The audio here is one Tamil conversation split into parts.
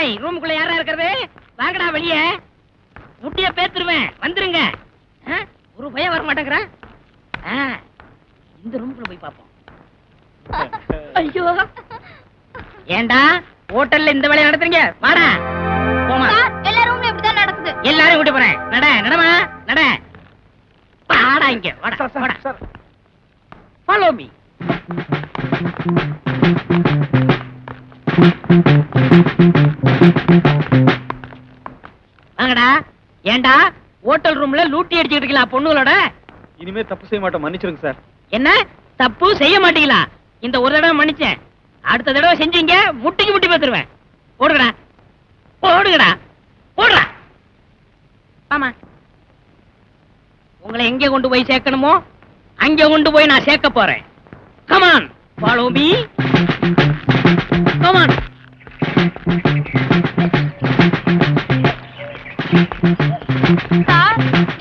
ஏய் ரூமுக்குள்ள யாரா இருக்கிறது? வாங்கடா வெளியே. முட்டிய பேத்துருவேன், வந்துருங்க. ஒரு பயம் வர மாட்டேங்கிறா. இந்த ரூமுக்குள்ள போய் பாப்போம். ஐயோ ஏண்டா ஹோட்டல்ல இந்த வேலையை நடத்துறீங்க? வாடா போமா. எல்லா ரூம்லயும் இப்படிதான் நடக்குது. எல்லாரும் கூட்டி போறேன். நடமா நட. வாடா இங்க வாடா வாடா. Follow me. வாங்கடா. ஏண்டா ஹோட்டல் ரூம்ல லூட்டி அடிச்சிட்டு இருக்கீங்களா பொண்ணுகளோட? இனிமே தப்பு செய்ய மாட்டோம், மன்னிச்சிருங்க சார். என்ன தப்பு செய்ய மாட்டீங்களா? இந்த ஒரு தடவை மன்னிச்சேன், அடுத்த தடவை செஞ்சீங்க முட்டிக்கு முட்டி பேத்துருவேன். ஓடுங்கடா ஓடுங்கடா ஓடுறா. ஆமா உங்களை எங்க கொண்டு போய் சேர்க்கணுமோ அங்க கொண்டு போய் நான் சேர்க்க போறேன். Come on follow me. கமான்.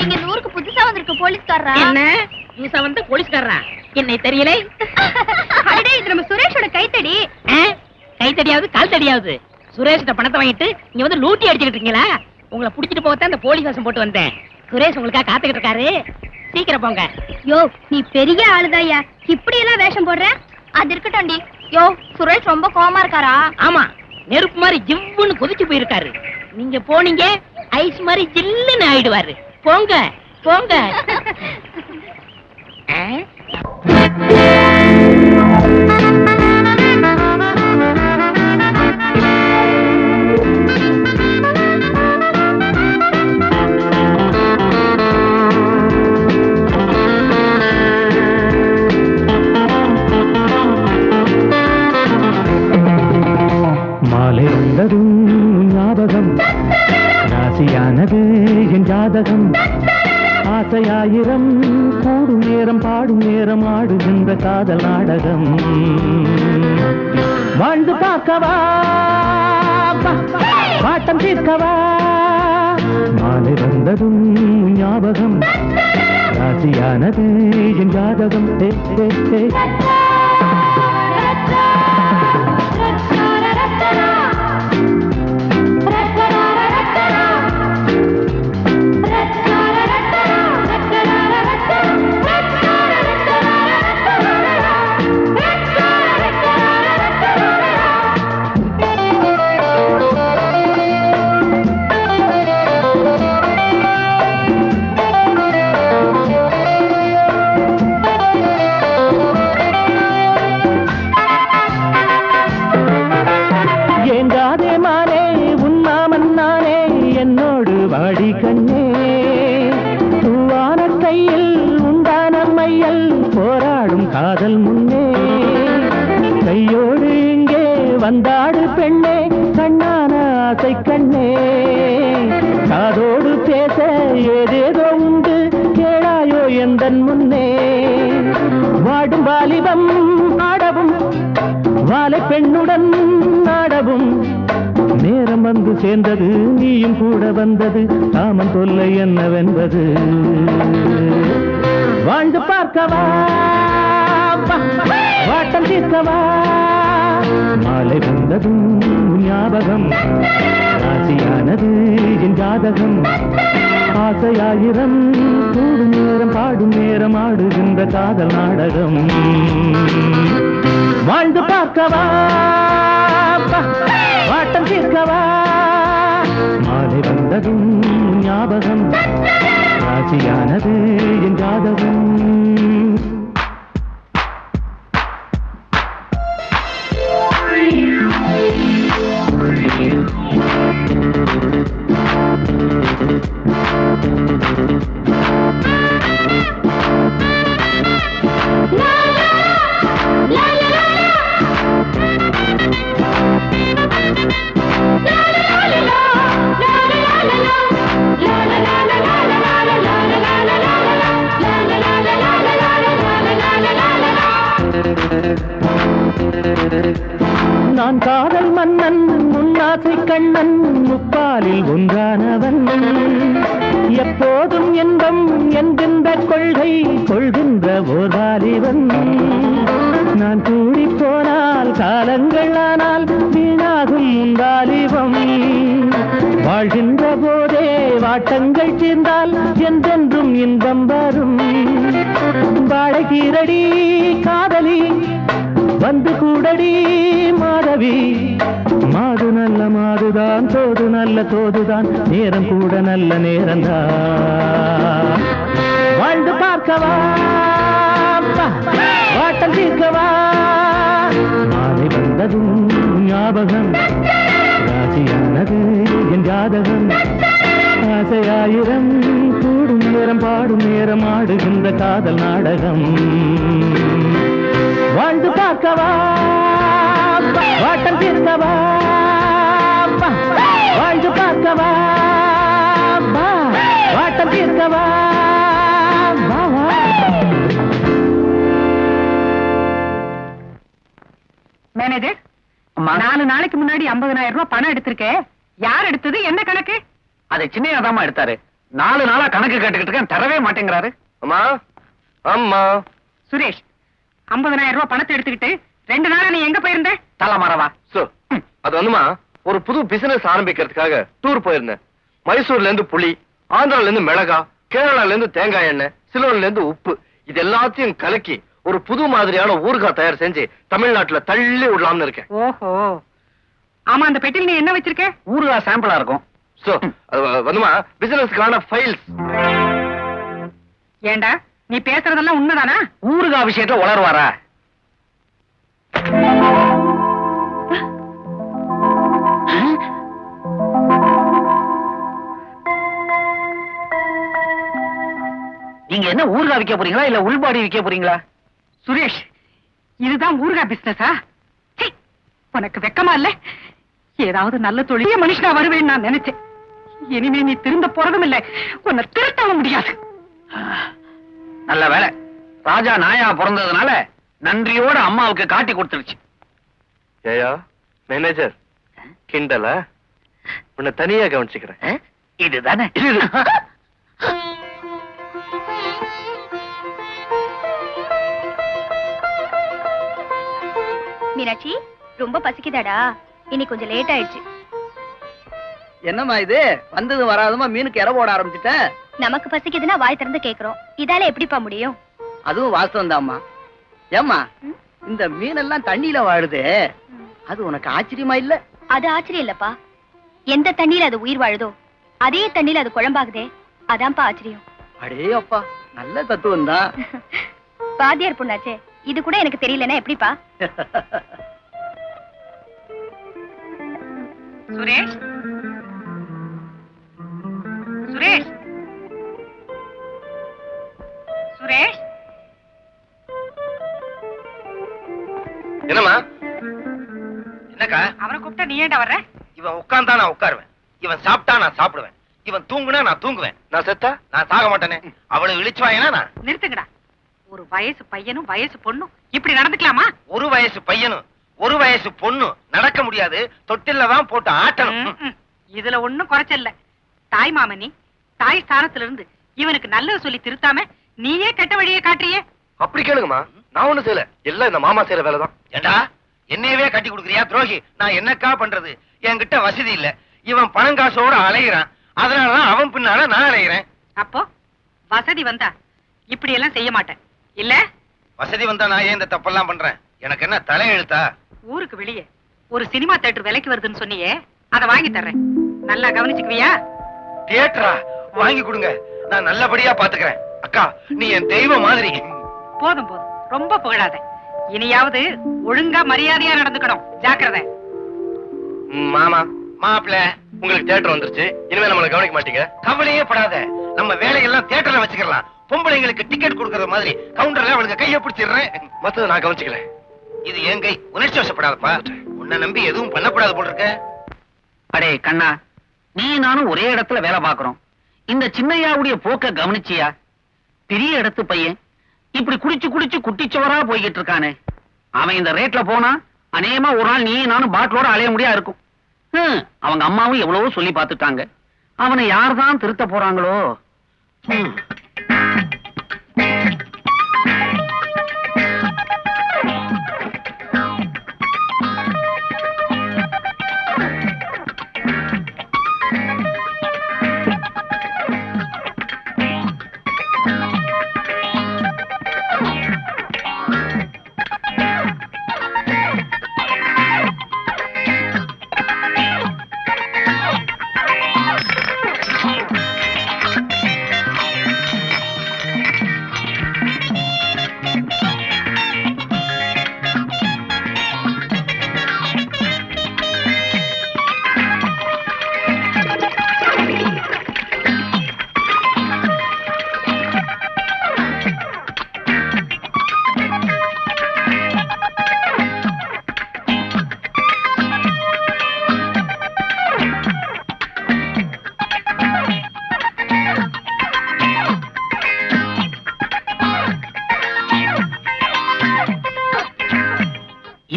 இங்க ஊருக்கு புதுசா வந்திருக்க போலீஸ்காரரா? என்ன புதுசா வந்து போலீஸ்காரரா? என்னை தெரியல. அடடே இது நம்ம சுரேஷோட கைத்தடி. கைத்தடியாவது கால் தடியாவது சுரேஷோட பணத்தை வாங்கிட்டு நீங்க வந்து லூட்டி அடிச்சுட்டு இருக்கீங்களா? உங்களை புடிச்சிட்டு போகத்தான் இந்த போலீஸ் வேஷம் போட்டு வந்தேன். சுரேஷ் உங்களுக்காக காத்துக்கிட்டு இருக்காரு, சீக்கிரம் போங்க. யோ நீ பெரிய ஆளுதாயா, இப்படி எல்லாம் வேஷம் போடுற? அது இருக்கட்டும். யோ சுரேஷ் ரொம்ப கோவமா இருக்காரா? ஆமா நெருப்பு மாதிரி ஜிவ்வுன்னு கொதிச்சு போயிருக்காரு. நீங்க போனீங்க ஐஸ் மாதிரி ஜில்லுன்னு ஆயிடுவாரு. போங்க போங்க. மாலை வந்ததும் ஞாபகம், ராசியானது என் ஜாதகம். ஆசையாயிரம் கூடும் நேரம், பாடும் நேரம், ஆடுகின்ற காதல் நாடகம். வாழ்ந்து பார்க்கவா, பாட்டம் தீர்க்கவா. மாலை வந்ததும் ஞாபகம், ராசியானது என் ஜாதகம். வாடி கண்ணே தூவான கையில் உண்டான மையல், போராடும் காதல் முன்னே கையோடு இங்கே வந்தாடு பெண்ணே. கண்ணான ஆசை கண்ணே காதோடு பேச ஏதேதோ உண்டு, கேளாயோ எந்தன் முன்னே. வாடும் வாலிபம் ஆடவும், வாலை பெண்ணுடன் ஆடவும் நேரம் வந்து சேர்ந்தது, நீயும் கூட வந்தது, காமன் தொல்லை என்னவென்பது. வாழ்ந்து பார்க்கவா, வாட்டம் தீர்க்கவா. மாலை வந்ததும் ஞாபகம், ராசியானது என் ஜாதகம். ஆசையாயிரம் கூடும் நேரம், பாடும் நேரம், ஆடுகின்ற காதல் நாடகம். வாழ்ந்து பார்க்கவா, வாட்டம் தீர்க்கவா. மாலை வந்ததும் ஞாபகம், ராசியானது என் ஜாதகம். நான் காதல் மன்னன், முன்னாசை கண்ணன், முப்பாலில் ஒன்றானவன். எப்போதும் இன்பம் என்கின்ற கொள்கை கொள்கின்ற ஓர் வாலிபன். நான் கூடி போனால் காலங்கள் ஆனால் வீணாகும் வாலிபம். குளிரடி காதலி வந்து கூடடி மாதவி மாது நல்ல மாதுதான் தோது நல்ல தோதுதான் நேரம் கூட நல்ல நேரம்தான் வாழ்ந்து பார்க்கவா வாட்டம் தீர்க்கவா மாலை வந்ததும் ஞாபகம் ராசியானது என் ஜாதகம் ஆசையாயிரம் கூடும் நேரம் பாடும் நேரம் ஆடுகின்ற காதல் நாடகம் வாழ்ந்து பார்க்கவா வாட்டம் தீர்க்கவா வாழ்ந்து பார்க்கவா வாட்டம் தீர்க்கவா மேனேஜர் 4 நாளைக்கு முன்னாடி 50,000 ரூபாய் பணம் எடுத்திருக்கேன். யார் எடுத்தது? என்ன கணக்கு? அதை சின்னையாதாமா எடுத்தாரு. 4 நாளா கணக்கு கேட்டுக்கிட்டு இருக்கேன், தரவே மாட்டேங்கிறாரு. அம்மா அம்மா சுரேஷ், 50,000 ரூபாய் பணத்தை எடுத்துக்கிட்டு 2 நாளா நீ எங்க போயிருந்த? தலமரவா. அது வந்துமா, ஒரு புது பிசினஸ் ஆரம்பிக்கிறதுக்காக டூர் போயிருந்தேன். மைசூர்ல இருந்து புளி, ஆந்திரால இருந்து மிளகா, கேரளால இருந்து தேங்காய் எண்ணெய், சிலோன்ல இருந்து உப்பு, இது எல்லாத்தையும் கலக்கி ஒரு புது மாதிரியான ஊறுகாய் தயார் செஞ்சு தமிழ்நாட்டுல தள்ளி விடலாம்னு இருக்கேன். ஓஹோ, ஆமா. அந்த பெட்டியில் நீ என்ன வச்சிருக்க? ஊறுகாய் சாம்பிளா இருக்கும். வந்துமா, பிசினஸ்க்கான ஃபைல்ஸ். ஏண்டா, நீ பேசுறதெல்லாம் உண்மைதானா? ஊறுகாய் விஷயத்துல உளருவாரா? நீங்க என்ன ஊறுகாய் விற்க போறீங்களா இல்ல உள்பாடி விற்க போறீங்களா? சுரேஷ், இதுதான் ஊறுகாய் பிசினஸா? உனக்கு வெக்கமா இல்ல? ஏதாவது நல்ல தொழில மனுஷனா வருவேன்னு நான் நினைச்சேன். இனிமே நீ திருந்த போறதும் இல்ல, உன்னை திருத்தவும் முடியாது. நல்ல வேலை, ராஜா நாயா பிறந்ததுனால நன்றியோட அம்மாவுக்கு காட்டி கொடுத்துருச்சு. ஏயா மேனேஜர், கிண்டல உன்னை தனியா கவனிச்சுக்கிறேன். இதுதானே மீனாட்சி, ரொம்ப பசிக்குதாடா? இன்னைக்கு கொஞ்சம் லேட் ஆயிடுச்சு. என்னம்மா இது, வந்தது வராதமா மீனுக்கு இற போட ஆரம்பிச்சுட்ட? நமக்கு பசிக்குதுன்னா வாய் திறந்து கேக்குறோம், இதால எப்படிப்பா முடியும்? அதுவும் வாஸ்தவம் தான்மா. ஏம்மா, இந்த மீனெல்லாம் தண்ணியில வாழுது, அது உனக்கு ஆச்சரியமா இல்ல? அது ஆச்சரியம் இல்லப்பா. எந்த தண்ணீர் அது உயிர் வாழுதோ அதே தண்ணீர் அது குழம்பாகுதே, அதான்ப்பா ஆச்சரியம். அடே அப்பா, நல்ல தத்துவம் தான். பாதியார் பொண்ணாச்சே, இது கூட எனக்கு தெரியலன்னா எப்படிப்பா? சுரேஷ், சுரேஷ், சுரேஷ். என்னம்மா? என்னக்கா? அவனை கூப்பிட்டா நீ ஏண்டா வர்ற? இவன் உட்கார்ந்தா நான் உட்காருவேன், இவன் சாப்பிட்டா நான் சாப்பிடுவேன், இவன் தூங்குனா நான் தூங்குவேன், நான் செத்தா நான் சாக மாட்டேனே. அவளை இழிச்சுவாயனா நான்? நிறுத்துங்கடா. ஒரு வயசு பையனும் வயசு பொண்ணும் இப்படி நடந்துக்கலாமா? ஒரு வயசு பையனும் ஒரு வயசு பொண்ணு நடக்க முடியாது, தொட்டில்ல தான் போட்டு ஆட்டணும். இதுல ஒண்ணும் குறைச்சல்ல. தாய் மாமனி, தாய் ஸ்தானத்துல இருந்து இவனுக்கு நல்லது சொல்லி திருத்தாம நீயே கெட்ட வழியே காட்டுறியே. அப்படி கேளுங்கம்மா, நான் ஒண்ணு செய்யல, எல்லாம் இந்த மாமா செய்யற வேலைதான். ஏண்டா, என்னையவே கட்டி கொடுக்குறியா துரோகி? நான் என்னக்கா பண்றது? என்கிட்ட வசதி இல்ல, இவன் பணம் காசோட அலைகிறான், அதனாலதான் அவன் பின்னால நான் அலைகிறேன். அப்போ வசதி வந்தா இப்படி எல்லாம் செய்ய மாட்டேன் இல்ல? வசதி வந்தா நான் ஏன் இந்த தப்பெல்லாம் பண்றேன்? எனக்கு என்ன தலையெழுத்தா? ஊருக்கு வெளியே ஒரு சினிமா தியேட்டர் விலைக்கு வருதுன்னு சொன்னியே, அதை வாங்கி தர்றேன். நல்லா கவனிச்சுக்குவியா? தியேட்டரா? வாங்கி கொடுங்க, நான் நல்லபடியா பாத்துக்கிறேன். அக்கா, நீ என் தெய்வம் மாதிரி. போதும் போதும், ரொம்ப புகழாத. இனியாவது ஒழுங்கா மரியாதையா நடந்துக்கணும், ஜாக்கிரதை. மாமா, மாப்பிள்ள, உங்களுக்கு தியேட்டர் வந்துருச்சு, இனிமே நம்மளை கவனிக்க மாட்டீங்க. கவலையே படாத, நம்ம வேலையெல்லாம் தியேட்டர்ல வச்சுக்கலாம். பொம்பளைங்களுக்கு டிக்கெட் கொடுக்கறது மாதிரி கவுண்டர்ல அவளுக்கு கையை பிடிச்சிடுறேன், மத்தத நான் கவனிச்சுக்கிறேன். இது என் கை, உணர்ச்சி வசப்படாதப்பா. உன்னை நம்பி எதுவும் பண்ணக்கூடாது போல இருக்க. அடே கண்ணா, நீ நானும் ஒரே இடத்துல வேலை பாக்குறோம், இந்த சின்னையாவுடைய போக்க கவனிச்சியா? பெரிய இடத்து பையன் இப்படி குடிச்சு குடிச்சு குட்டிச்சவரா போய்கிட்டு இருக்கானே. அவன் இந்த ரேட்ல போனா அநேகமா ஒரு நாள் நீ நானும் பாட்டிலோட அலைய முடியா இருக்கும். அவங்க அம்மாவும் எவ்வளவோ சொல்லி பார்த்துட்டாங்க, அவனை யார்தான் திருத்த போறாங்களோ.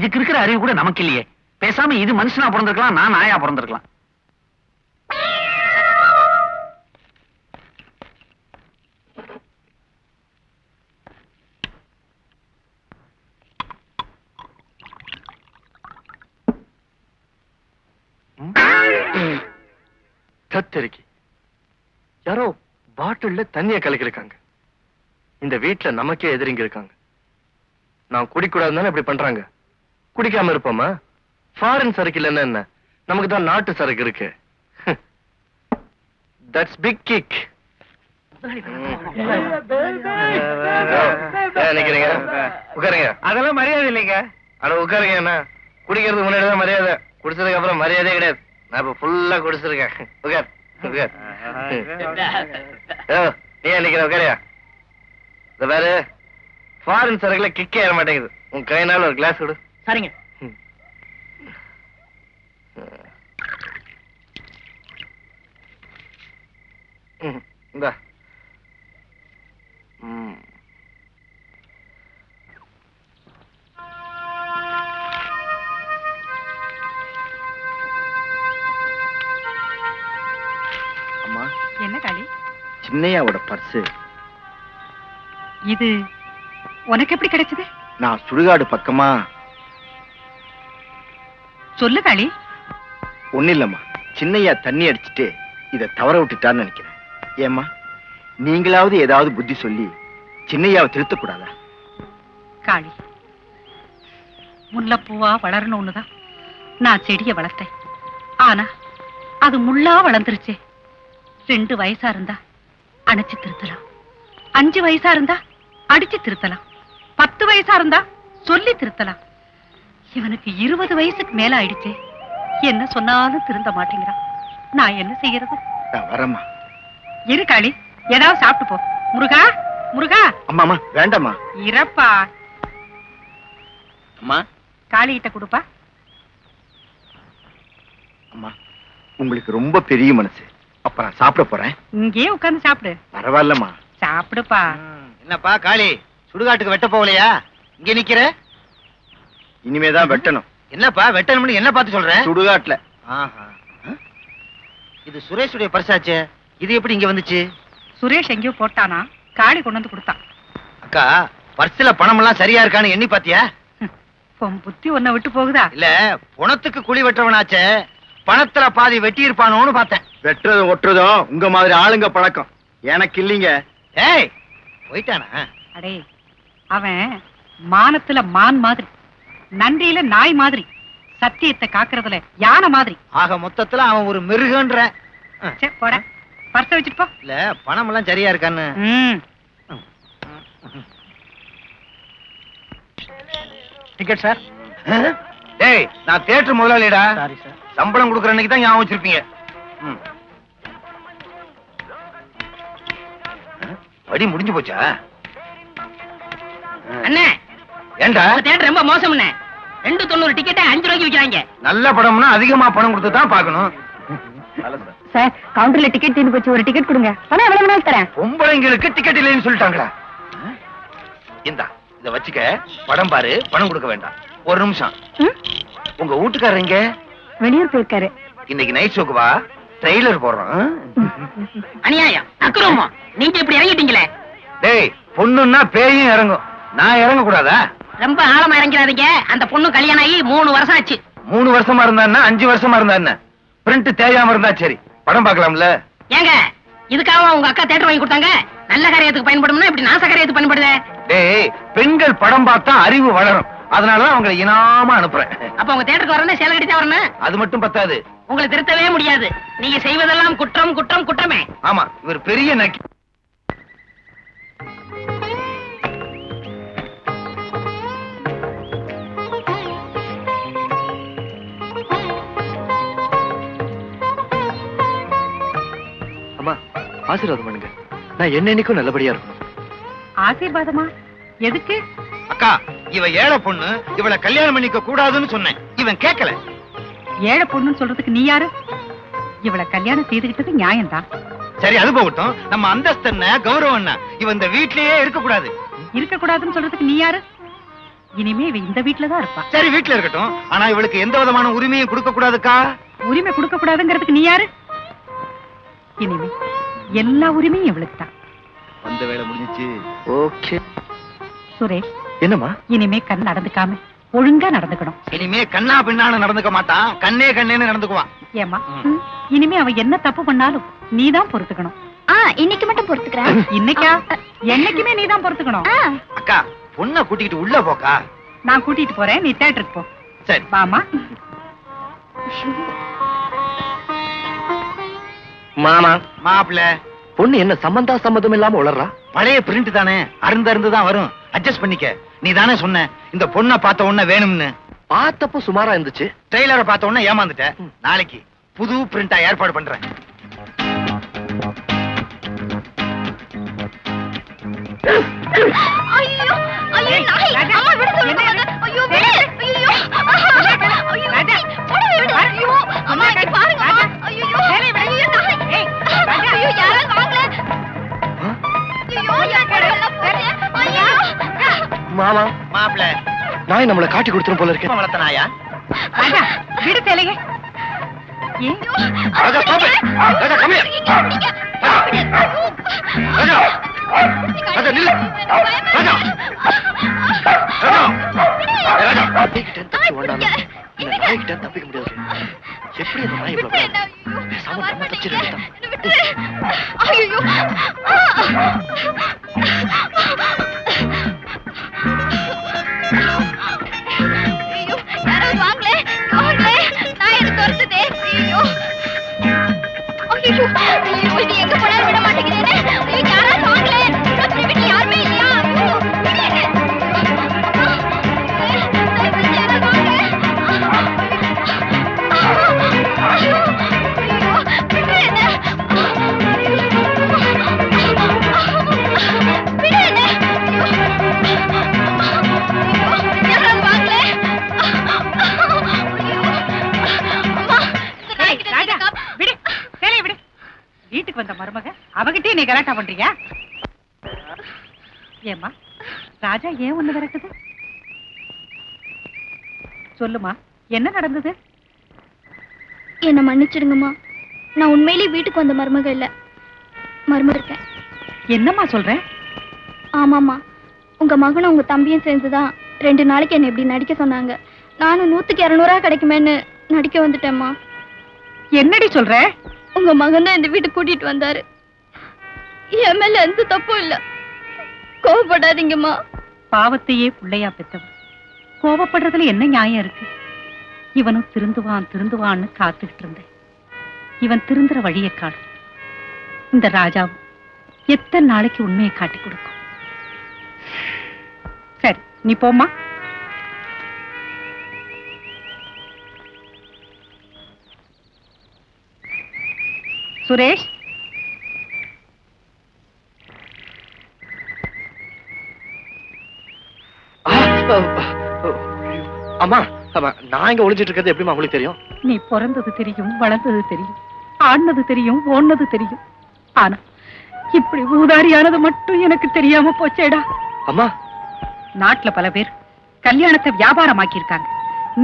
இதுக்கு இருக்கிற அறிவு கூட நமக்கு இல்லையே. பேசாம இது மனுஷனா பிறந்திருக்கலாம், நான் நாயா பிறந்திருக்கலாம். கத்தரிக்கி யாரோ பாட்டில்ல தண்ணிய கலக்கிருக்காங்க. இந்த வீட்டுல நமக்கே எதிரிங்க இருக்காங்க. நான் குடிக்கூடாதுன்னு இப்படி பண்றாங்க. குடிக்காம இருப்போமா? ஃபாரின் சரக்கு இல்லைன்னா என்ன, நமக்கு தான் நாட்டு சரக்கு இருக்கு. That's big kick. நிக்கிறீங்க, உட்காருங்க. அதெல்லாம் மரியாதை இல்லைங்க. அட உட்காருங்க. என்ன குடிக்கிறதுக்கு முன்னாடி தான் மரியாதை, குடிச்சதுக்கு அப்புறம் மரியாதையே கிடையாது. நான் இப்ப ஃபுல்லா குடிச்சிருக்கேன். உட்கார் உட்கார். நீ நிக்கிற உட்காரியா? இந்த வேறு ஃபாரின் சரக்குல கிக்கே ஏற மாட்டேங்குது. உன் கையினால ஒரு கிளாஸ் கொடு. சரிங்க. இந்தா. அம்மா, என்ன காளி? சின்னையாவோட பர்ஸ். இது உனக்கு எப்படி கிடைச்சது? நான் சுடுகாடு பக்கமா. சொல்லு காளி. ஒண்ணு இல்லம்மா, சின்னையா தண்ணி அடிச்சுட்டு இத தவற விட்டுட்டான்னு நினைக்கிறேன். ஏம்மா, நீங்களாவது ஏதாவது புத்தி சொல்லி சின்னையாவை திருத்தக்கூடாதா? காளி, முல்லைப்பூவா வளரணும்னுதான் நான் செடியை வளர்த்தேன். ஆனா அது முள்ளா வளர்ந்துருச்சே. 2 வயசா இருந்தா அணைச்சு திருத்தலாம், 5 வயசா இருந்தா அடிச்சு திருத்தலாம், 10 வயசா இருந்தா சொல்லி திருத்தலாம். இவனுக்கு 20 வயசுக்கு மேல ஆயிடுச்சே. என்ன சொன்னாலும் திருந்த மாட்டேங்கிறான். நான் என்ன செய்யறது? வரமா இரு காளி, ஏதாவது சாப்பிட்டு போ. முருகா, முருகா. அம்மா வேண்டாமா. இறப்பா. அம்மா, காளி கிட்ட கொடுப்பா. அம்மா, உங்களுக்கு ரொம்ப பெரிய மனசு. அப்ப நான் சாப்பிட போறேன். இங்கேயே உட்கார்ந்து சாப்பிடு. பரவாயில்லம்மா. சாப்பிடுப்பா. என்னப்பா காளி, சுடுகாட்டுக்கு வெட்ட போகலையா? இங்க நிக்கிற. இனிமேதான் வெட்டணும். என்னப்பா வெட்டணும்னு என்ன பார்த்து சொல்றேன்? சுடுகாட்டுல. இது சுரேஷுடைய பர்சாச்சே, இது எப்படி இங்க வந்துச்சு? சுரேஷ் எங்கேயோ போட்டானா, காளி கொண்டு வந்து கொடுத்தான். அக்கா, பர்ஸ்ல பணம் எல்லாம் சரியா இருக்கான்னு எண்ணி பாத்தியா? உன் புத்தி உன்னை விட்டு போகுதா? இல்ல, பணத்துக்கு குழி வெட்டுறவனாச்சே, பணத்துல பாதி வெட்டி இருப்பானோன்னு பார்த்தேன். வெட்டுறதும் ஒட்டுறதும் உங்க மாதிரி ஆளுங்க பழக்கம் எனக்கு இல்லீங்க. ஏய், போயிட்டானா? அடே, அவன் மானத்துல மான் மாதிரி, நன்றியில நாய் மாதிரி, சத்தியத்தை காக்குறதுல யானை மாதிரி. ஆக மொத்தத்துல அவன் ஒரு மிருகன்ற. சே, போட. பர்ஸ வச்சுட்டு போ. இல்ல, பணம் எல்லாம் சரியா இருக்கான்னு. Ticket sir. டேய், நான் தியேட்டர் முதலாளிடா. Sorry sir. சம்பளம் கொடுக்குற அன்னைக்கு தான் ஞாபகம் வச்சிருப்பீங்க. வடி முடிஞ்சு போச்சா? அண்ணே, ஏண்டா தியேட்டர் ரொம்ப மோசம்ண்ணே. 2.90 டிக்கெட்டை 5 ரூபாய்க்கு விற்கிறாங்க. நல்ல படம்னா அதிகமா பணம் கொடுத்து தான் பார்க்கணும். சார், கவுண்டர்ல டிக்கெட் தீர்ந்து போச்சு. ஒரு டிக்கெட் கொடுங்க. பணம் எவ்வளவு வேணாலும் தரேன். பொம்பளைங்களுக்கு டிக்கெட் இல்லைன்னு சொல்லிட்டாங்களா? இந்தா, இத வச்சுக்க. படம் பாரு, பணம் கொடுக்க வேண்டாம். ஒரு நிமிஷம். உங்க வீட்டுக்காரர் எங்க? வெளியூர் போயிருக்காரு. இன்னைக்கு நைட் ஷோக்கு வா, ட்ரெய்லர் போடுறோம். அநியாயம், அக்கிரமம். நீங்க இப்படி இறங்கிட்டீங்களே. டேய், பொண்ணுன்னா பேயும் இறங்கும், நான் இறங்க கூடாதா? ரொம்ப ஆழமா இறங்கிறாதீங்க. அந்த பொண்ணு கல்யாணம் ஆகி 3 வருஷம் ஆச்சு. 3 வருஷமா இருந்தா என்ன, 5 வருஷமா இருந்தா என்ன? பிரிண்ட் தேயாம இருந்தா சரி, படம் பார்க்கலாம்ல. ஏங்க, இதுக்காக உங்க அக்கா தியேட்டர் வாங்கி கொடுத்தாங்க? நல்ல காரியத்துக்கு பயன்படும்னா இப்படி நாச காரியத்துக்கு பயன்படுதே. டேய், பெண்கள் படம் பார்த்தா அறிவு வளரும். அதனாலதான் அவங்களை இனாமா அனுப்புறேன். அப்ப உங்க தியேட்டருக்கு வரணும், சேலை கட்டி வரணும். அது மட்டும் பத்தாது, உங்களை திருத்தவே முடியாது. நீங்க செய்வதெல்லாம் குற்றம், குற்றம், குற்றமே. ஆமா, இவர் பெரிய நக்கி. அம்மா, ஆசீர்வாதம் பண்ணுங்க. நான் என்னைக்கும் நல்லபடியா இருக்கணும். ஆசீர்வாதமா? எதுக்கு? அக்கா, இவ ஏழை பொண்ணு, இவளை கல்யாணம் பண்ணிக்க கூடாதுன்னு சொன்னேன். இவன் கேட்கல. ஏழை பொண்ணுன்னு சொல்றதுக்கு நீ யாரு? இவளை கல்யாணம் செய்துகிட்டது நியாயம்தான். சரி, அது போகட்டும். நம்ம அந்தஸ்து என்ன, கௌரவம் என்ன? இவன் இந்த வீட்லயே இருக்க கூடாது. இருக்க கூடாதுன்னு சொல்றதுக்கு நீ யாரு? இனிமே இவ இந்த வீட்டுலதான் இருப்பா. சரி, வீட்டுல இருக்கட்டும். ஆனா இவளுக்கு எந்த விதமான உரிமையும் கொடுக்க கூடாதுக்கா. உரிமை கொடுக்க கூடாதுங்கிறதுக்கு நீ யாரு? இனிமே எல்லா உரிமையும் இவளுக்கு தான். வந்த வேலை முடிஞ்சிச்சு. ஓகே சுரேஷ், என்னம்மா? இனிமே கண் நடந்துக்காம ஒழுங்கா நடந்துக்கணும். இனிமே கண்ணா பின்னான்னு நடந்துக்க மாட்டான், கண்ணே கண்ணேன்னு நடந்துக்குவான். ஏமா, இனிமே அவ என்ன தப்பு பண்ணாலும் நீதான் பொறுத்துக்கணும். இன்னைக்கு மட்டும் பொறுத்துக்கிறேன். இன்னைக்கா? என்னைக்குமே நீதான் பொறுத்துக்கணும். அக்கா, பொண்ணை கூட்டிக்கிட்டு உள்ள போக்கா. நான் கூட்டிட்டு போறேன், நீ தியேட்டருக்கு போ. சரி வாமா. மாமா, மாப்பிள்ள பொண்ணு என்ன சம்பந்தம் இல்லாம உளறா? பழைய பிரிண்ட் தானே, அருந்து தான் வரும். அட்ஜஸ்ட் பண்ணிக்க. நீ தானே சொன்ன இந்த பொண்ணை பார்த்த உடனே வேணும்னு. பார்த்தப்ப சுமாரா இருந்துச்சு, ட்ரெய்லரை பார்த்த உடனே ஏமாந்துட்ட. நாளைக்கு புது பிரிண்டா ஏற்பாடு பண்றேன். ஐயோ ஐயோ நாய், அம்மா விடு சொல்லுங்க. ஐயோ விடு. ஐயோ ஐயோ போடு விடு. ஐயோ அம்மா இங்க பாருங்க. ஐயோ ஐயோ நாய். ஐயோ யாரா வாங்கல. ஐயோ யாரெல்லாம் போறே. ஐயோ மாமா, மாப்பிள்ள நாய் நம்மள காட்டி கொடுத்துரும் போல இருக்கு. வளர்த்த நாயா? ராஜா, விடு தெலுங்க. ஏன் ராஜா, stop it. Raja, come here. ராஜா, ராஜா நில்லு. ராஜா, ராஜா, நாய்கிட்ட தப்பிச்சு ஓடாம இந்த நாய்கிட்ட தப்பிக்க முடியாது. எப்படி அந்த நாய் இவ்வளவு பேசாம நம்ம தப்பிச்சிருக்கா? ஐயோ ஐயோ யாராவது வாங்களே, வாங்களே. நான் எனக்கு துரத்துதே. ஐயோ ஐயோ ஐயோ, இது எங்க போனாலும் விட மாட்டேங்கிறேனே. ஐயோ யாராவது வாங்களே. நம்ம வீட்டுல யாருமே இல்லையா? ஐயோ விடுங்க. யாராவது வாங்களே. ஐயோ விடு என்ன. விடு என்ன. யாராவது வாங்களே. ராஜா, விடு தெலுங்க, விடு. வீட்டுக்கு வந்த மருமக அவகிட்டே நீ கலாட்டா பண்றியா? ஏமா, ராஜா ஏன் ஒண்ணு விரட்டுது? சொல்லுமா, என்ன நடந்தது? என்ன மன்னிச்சிடுங்கம்மா. நான் உண்மையிலேயே வீட்டுக்கு வந்த மருமக இல்ல, மருமக இருக்கேன். என்னம்மா சொல்ற? ஆமாம்மா, உங்க மகனும் உங்க தம்பியும் சேர்ந்துதான் 2 நாளைக்கு என்ன இப்படி நடிக்க சொன்னாங்க. நானும் 100க்கு 200 கிடைக்குமேன்னு நடிக்க வந்துட்டேம்மா. என்னடி சொல்ற? உங்க மகன் தான் இந்த வீட்டுக்கு கூட்டிட்டு வந்தாரு. என் மேல எந்த தப்பும் இல்ல, கோவப்படாதீங்கம்மா. பாவத்தையே பிள்ளையா பெத்தவன் கோபப்படுறதுல என்ன நியாயம் இருக்கு? இவனும் திருந்துவான்னு காத்துக்கிட்டு இருந்தேன். இவன் திருந்துற வழியை காடு. இந்த ராஜாவும் எத்தனை நாளைக்கு உண்மையை காட்டி கொடுக்கும்? சரி, நீ போம்மா. சுரேஷ், அம்மா, நான் இங்க ஒளிஞ்சிட்டு இருக்கிறது எப்படிமா உங்களுக்கு தெரியும்? நீ பிறந்தது தெரியும், வளர்ந்தது தெரியும், ஆடினது தெரியும், ஓடினது தெரியும். ஆனா இப்படி ஊதாரியானது மட்டும் எனக்கு தெரியாம போச்சேடா. அம்மா, நாட்டுல பல பேர் கல்யாணத்தை வியாபாரமாக்கி இருக்காங்க.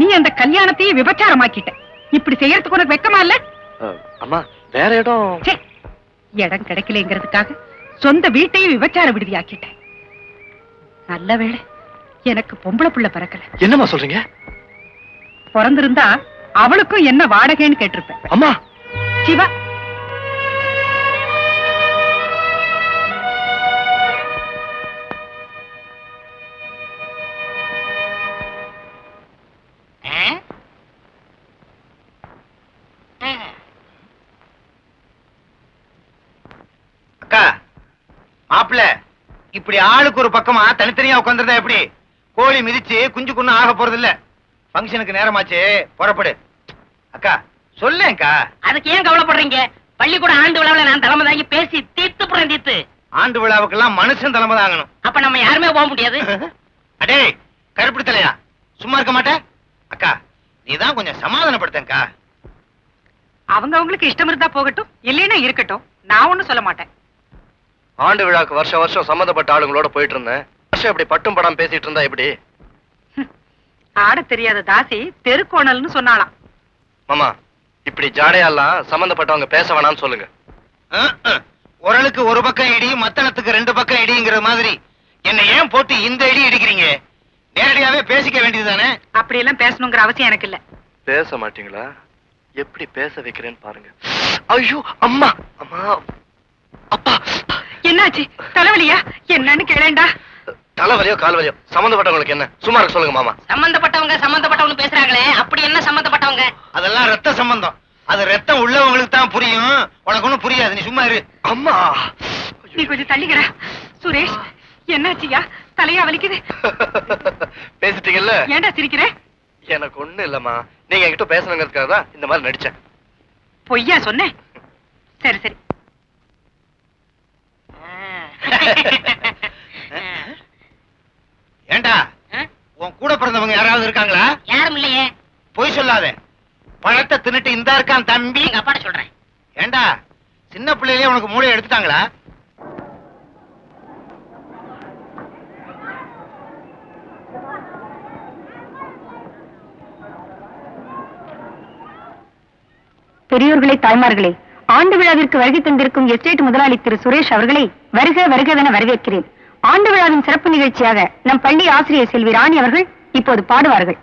நீ அந்த கல்யாணத்தையே விபச்சாரமாக்கிட்ட. இப்படி செய்யறதுக்கு உனக்கு வெக்கமா இல்ல? அம்மா, வேற இடம் இடம் கிடைக்கலங்கிறதுக்காக சொந்த வீட்டையும் விபச்சார விடுதியாக்கிட்ட. நல்ல வேளை எனக்கு பொம்பளை புள்ள பிறக்கல. என்னம்மா சொல்றீங்க? பிறந்திருந்தா அவளுக்கும் என்ன வாடகைன்னு கேட்டிருப்பேன். அம்மா, சிவா, அக்கா, மாப்பிள்ள இப்படி ஆளுக்கு ஒரு பக்கமா தனித்தனியா உட்கார்ந்துருந்தா எப்படி? கோழி மிதிச்சு குஞ்சு குண்ணு ஆக போறது இல்ல. ஃபங்க்ஷனுக்கு நேரமாச்சு, புறப்படு. அக்கா சொல்லேன்க்கா. அதுக்கு ஏன் கவலைப்படுறீங்க? பள்ளிக்கூட ஆண்டு விழாவில் நான் தலைமை தாங்கி பேசி தீர்த்து போறேன். தீர்த்து ஆண்டு விழாவுக்கெல்லாம் மனுஷன் தலைமை தாங்கணும். அப்ப நம்ம யாருமே போக முடியாது. அடே கருப்பு தலையா, சும்மா இருக்க மாட்டேன். அக்கா, நீதான் கொஞ்சம் சமாதானப்படுத்தேன்க்கா. அவங்க அவங்களுக்கு இஷ்டம் இருந்தா போகட்டும், இல்லைன்னா இருக்கட்டும். நான் ஒண்ணும் சொல்ல மாட்டேன். ஆண்டு விழாக்கு வருஷம் வருஷம் சம்பந்தப்பட்ட ஆளுங்களோட போயிட்டு இருந்தேன். வருஷம் இப்படி பட்டும் படம் பேசிட்டு இருந்தா எப்படி? ஆட தெரியாத தாசி தெருக்கோணல்னு சொன்னாளாம். மாமா இப்படி ஜாடையெல்லாம் சம்பந்தப்பட்டவங்க பேச வேணாம்னு சொல்லுங்க. உரலுக்கு ஒரு பக்கம் இடி, மத்தளத்துக்கு 2 பக்கம் இடிங்கிற மாதிரி என்ன ஏன் போட்டு இந்த இடி இடிக்கிறீங்க? நேரடியாவே பேசிக்க வேண்டியதுதானே? அப்படி எல்லாம் பேசணுங்கிற அவசியம் எனக்கு இல்ல. பேச மாட்டீங்களா? எப்படி பேச வைக்கிறேன்னு பாருங்க. ஐயோ அம்மா, அம்மா, அப்பா. என்னாச்சு? தலைவலியா? என்னன்னு கேளேண்டா. தலைவலியோ கால்வலியோ சம்பந்தப்பட்டவங்களுக்கு என்ன? சும்மா இருக்க சொல்லுங்க மாமா. சம்பந்தப்பட்டவங்க பேசுறாங்களே, அப்படி என்ன சம்பந்தப்பட்டவங்க? அதெல்லாம் ரத்த சம்பந்தம். அது ரத்தம் உள்ளவங்களுக்கு தான் புரியும். உனக்கு ஒண்ணும் புரியாது. நீ சும்மா இரு. அம்மா நீ கொஞ்சம் தள்ளிக்கிற. சுரேஷ், என்னாச்சியா? தலையா வலிக்குது. பேசிட்டீங்கல்ல? ஏன்டா சிரிக்கிற? எனக்கு ஒண்ணு இல்லம்மா, நீங்க என்கிட்ட பேசணுங்கிறதுக்காக தான் இந்த மாதிரி நடிச்சேன். பொய்யா சொன்னேன்? சரி சரி. ஏண்டா, உன் கூட பிறந்தவங்க யாராவது இருக்காங்களா? யாரும் இல்லையே. பொய் சொல்லாத. பழத்தை தின்னுட்டு இந்தா இருக்கான் தம்பி. எங்க அப்பாட்ட சொல்றேன். ஏண்டா, சின்ன பிள்ளையிலே உனக்கு மூளை எடுத்துட்டாங்களா? பெரியோர்களே, தாய்மார்களே, ஆண்டு விழாவிற்கு வருகை தந்திருக்கும் எஸ்டேட் முதலாளி திரு சுரேஷ் அவர்களை வருக வருகவென வரவேற்கிறேன். ஆண்டு விழாவின் சிறப்பு நிகழ்ச்சியாக நம் பள்ளி ஆசிரியர் செல்வி ராணி அவர்கள் இப்போது பாடுவார்கள்.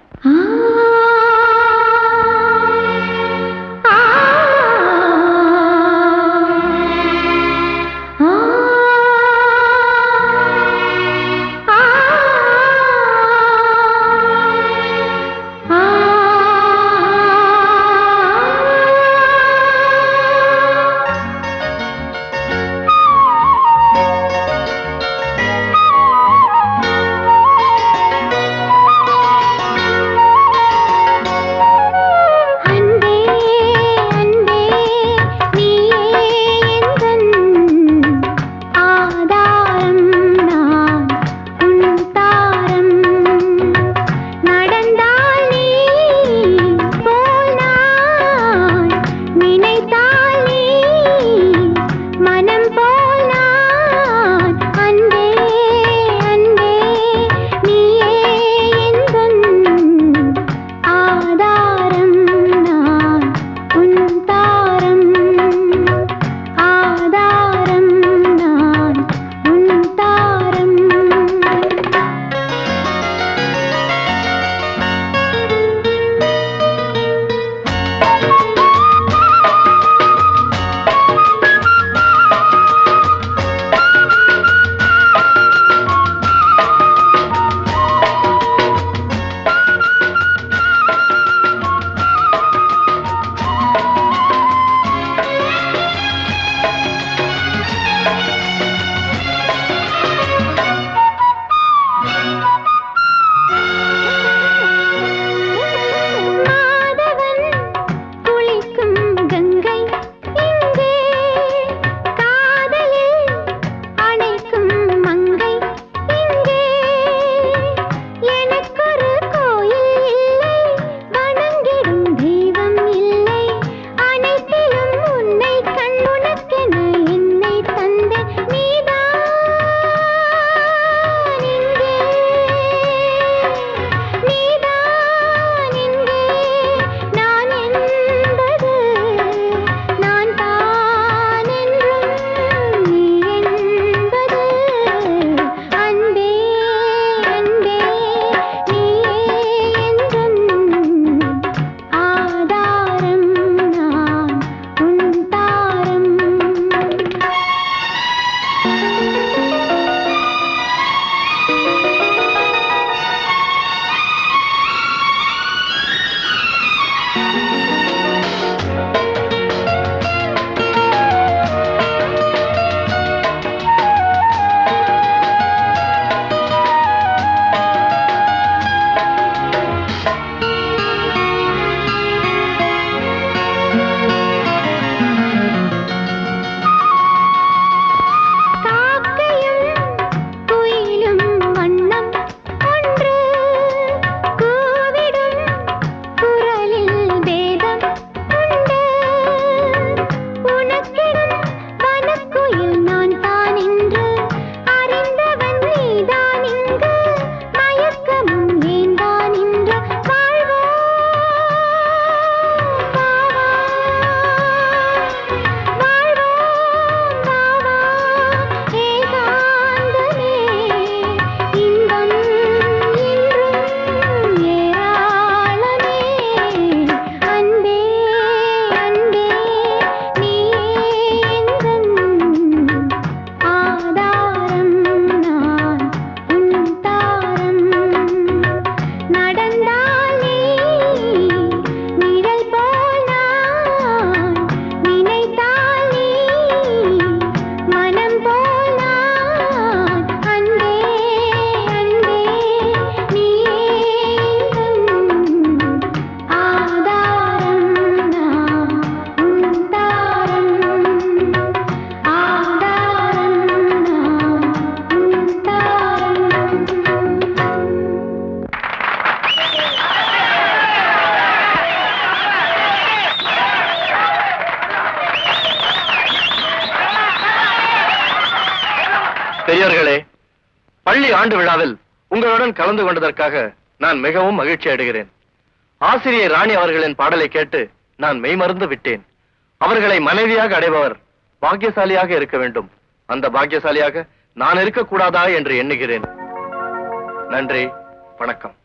பள்ளி ஆண்டு விழாவில் உங்களுடன் கலந்து கொண்டதற்காக நான் மிகவும் மகிழ்ச்சி அடைகிறேன். ஆசிரியர் ராணி அவர்களின் பாடலை கேட்டு நான் மெய்மறந்து விட்டேன். அவர்களை மனைவியாக அடைபவர் பாக்கியசாலியாக இருக்க வேண்டும். அந்த பாக்கியசாலியாக நான் இருக்கக்கூடாதா என்று எண்ணுகிறேன். நன்றி, வணக்கம்.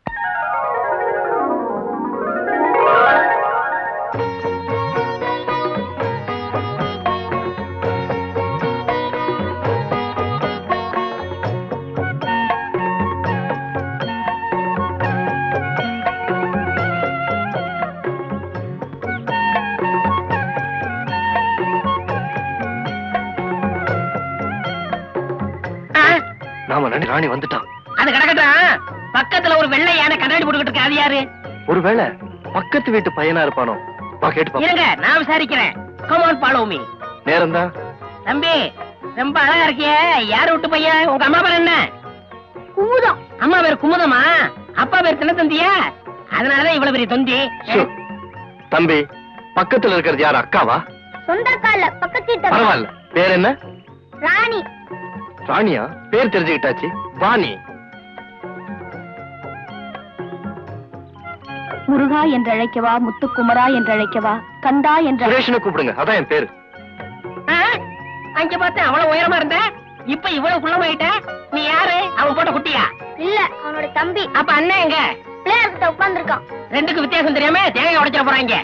நாம ராணி வந்துட்டான். அது கிடக்கட்டும். பக்கத்துல ஒரு வெள்ளை யானை கண்ணாடி போட்டுக்கிட்டு இருக்கு. அது யாரு? ஒருவேளை பக்கத்து வீட்டு பையனா இருப்பானோ? வா கேட்டு பாப்போம். இருங்க, நான் விசாரிக்கிறேன். Come on, follow me. நேரம்தான். தம்பி, ரொம்ப அழகா இருக்கியே. யாரு விட்டு பையன்? உங்க அம்மா பேர் என்ன? குமுதம். அம்மா பேர் குமுதமா? அப்பா பேர் தினத்தந்தியா? அதனாலதான் இவ்வளவு பெரிய தொந்தி. சு. தம்பி, பக்கத்துல இருக்கிறது யார்? அக்காவா? சொந்த கால பக்கத்து வீட்டு பரவாயில்ல. பேர் என்ன? ராணி. ராணியா? பேர் தெரிஞ்சுக்கிட்டாச்சு. வாணி. முருகா என்று அழைக்கவா, முத்துக்குமரா என்று அழைக்கவா, கந்தா என்று சுரேஷனை கூப்பிடுங்க, அதான் என் பேரு. ஆ? அங்க பார்த்து அவ்வளவு உயரமா இருந்த, இப்ப இவ்வளவு குள்ளமாயிட்ட. நீ யாரு? அவன் போட்ட குட்டியா? இல்ல, அவனோட தம்பி. அப்ப அண்ணன் எங்க? பிள்ளையார்கிட்ட உட்கார்ந்திருக்கான். ரெண்டுக்கு வித்தியாசம் தெரியாம தேங்காய் உடைச்சிட போறாங்க.